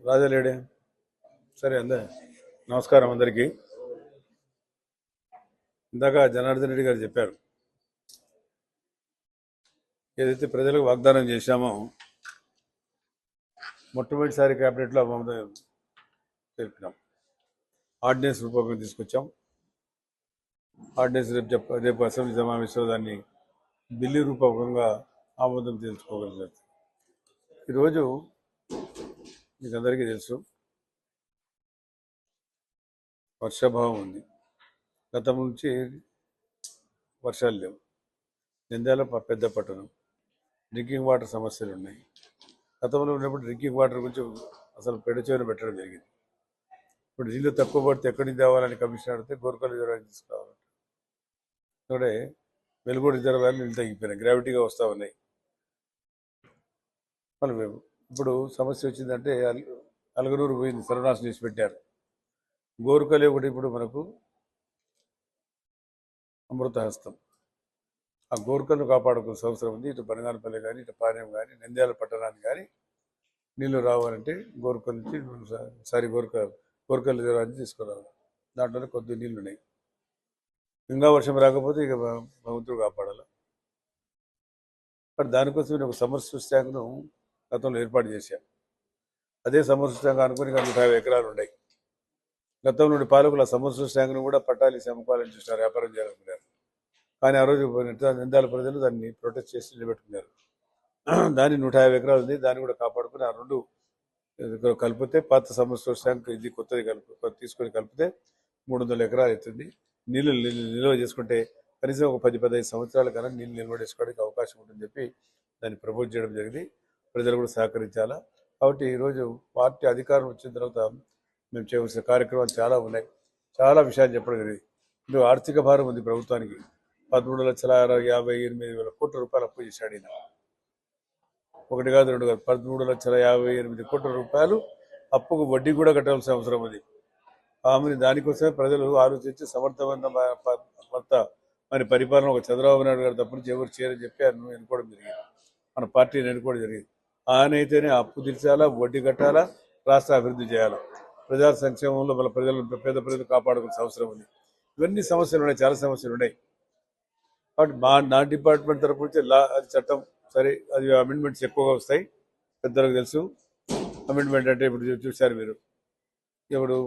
రాజాలేడే సరే నమస్కారం అందరికీ. ఇందాక జనార్దన్ రెడ్డి గారు చెప్పారు, ఏదైతే ప్రజలకు వాగ్దానం చేశామో మొట్టమొదటిసారి క్యాబినెట్లో ఆమోదం తెలిపినాం. ఆర్డినెన్స్ రూపంలో తీసుకొచ్చాం. ఆర్డినెన్స్ రేపు అసెంబ్లీ సమావేశంలో దాన్ని బిల్లు రూపకంగా ఆమోదం తెలుసుకోగలిగారు. ఈరోజు మీకు అందరికీ తెలుసు, వర్షాభావం ఉంది. గతం నుంచి వర్షాలు లేవు. నంద్యాల పెద్ద పట్టణం, డ్రింకింగ్ వాటర్ సమస్యలు ఉన్నాయి. గతంలో ఉన్నప్పుడు డ్రింకింగ్ వాటర్ గురించి అసలు పెడచేరు పెట్టడం జరిగింది. ఇప్పుడు నీళ్ళు తక్కువ పడితే ఎక్కడి నుంచి తేవాలని కమిషన్ అడిగితే గోర్కల్ రిజర్వాయర్ తీసుకురావాలి. ఇక్కడే వెలుగోడు రిజర్వాయర్లు నీళ్ళు తగ్గిపోయినాయి, గ్రావిటీగా వస్తూ ఉన్నాయి. మళ్ళీ ఇప్పుడు సమస్య వచ్చిందంటే అలగనూరు పోయింది, సర్వనాశనం చేసి పెట్టారు. గోరుకలి ఒకటి ఇప్పుడు మనకు అమృతహస్తం. ఆ గోరుకలను కాపాడుకోవాల్సిన అవసరం ఉంది. ఇటు బనగానపల్లి కానీ, ఇటు పానెం కానీ, నంద్యాల పట్టణానికి కానీ నీళ్లు రావాలంటే గోరుకల్ నుంచి గోరుకల్ రిజర్వాయర్ తీసుకురావాలి. దాంట్లోనే కొద్ది నీళ్లు ఉన్నాయి. ఇంకా వర్షం రాకపోతే ఇక భగవంతుడు కాపాడాలి. బట్ దానికోసం ఒక సమ్మర్ ట్యాంక్ను గతంలో ఏర్పాటు చేశాను. అదే సమ్మర్ ట్యాంక్ అనుకుని 150 ఎకరాలు ఉన్నాయి. గతం నుండి పాలకుల సమ్మర్ ట్యాంక్ను కూడా పట్టాలి అమ్ముకోవాలని చూసినారు, వ్యాపారం చేయాలనుకున్నారు. కానీ ఆ రోజు నంద్యాల ప్రజలు దాన్ని ప్రొటెస్ట్ చేసి నిలబెట్టుకున్నారు. దాన్ని 150 ఎకరాలు ఉంది, దాన్ని కూడా కాపాడుకుని ఆ రెండు కలిపితే పాత సమ్మర్ ట్యాంక్ ఇది కొత్తది తీసుకొని కలిపితే 300 ఎకరాలు అవుతుంది. నీళ్ళు నిల్వ చేసుకుంటే కనీసం ఒక 10-15 సంవత్సరాల కన్నా నీళ్ళు నిల్వ చేసుకోవడానికి అవకాశం ఉంటుందని చెప్పి దాన్ని ప్రపోజ్ చేయడం జరిగింది. ప్రజలు కూడా సహకరించాలా. కాబట్టి ఈరోజు పార్టీ అధికారం వచ్చిన తర్వాత మేము చేయవలసిన కార్యక్రమాలు చాలా ఉన్నాయి. చాలా విషయాలు చెప్పడం జరిగింది. ఇప్పుడు ఆర్థిక భారం ఉంది ప్రభుత్వానికి. 13,58,000 కోట్ల రూపాయలు అప్పు చేశాడు ఈయన. ఒకటి కాదు, రెండు కాదు, 13,58,000 కోట్ల రూపాయలు అప్పుకు వడ్డీ కూడా కట్టాల్సిన అవసరం ఉంది. ఆమెను దానికోసమే ప్రజలు ఆలోచించి సమర్థవంత మరి పరిపాలన ఒక చంద్రబాబు నాయుడు గారు తప్ప నుంచి ఎవరు చేయరని చెప్పి ఆయన ఎన్నుకోవడం జరిగింది. మన పార్టీని ఎన్నుకోవడం జరిగింది. ఆయన అయితేనే అప్పు తీర్చాలా, వడ్డీ కట్టాలా, రాష్ట్ర అభివృద్ధి చేయాలా, ప్రజా సంక్షేమంలో మన పేద ప్రజలు కాపాడుకోవాల్సిన అవసరం ఉంది. ఇవన్నీ సమస్యలు ఉన్నాయి, చాలా సమస్యలు ఉన్నాయి. కాబట్టి నా డిపార్ట్మెంట్ తరపు నుంచి అది చట్టం సరే, అది అమెండ్మెంట్స్ ఎక్కువగా వస్తాయి. పెద్దలకు తెలుసు. అమెండ్మెంట్ అంటే ఇప్పుడు చూశారు మీరు, ఇప్పుడు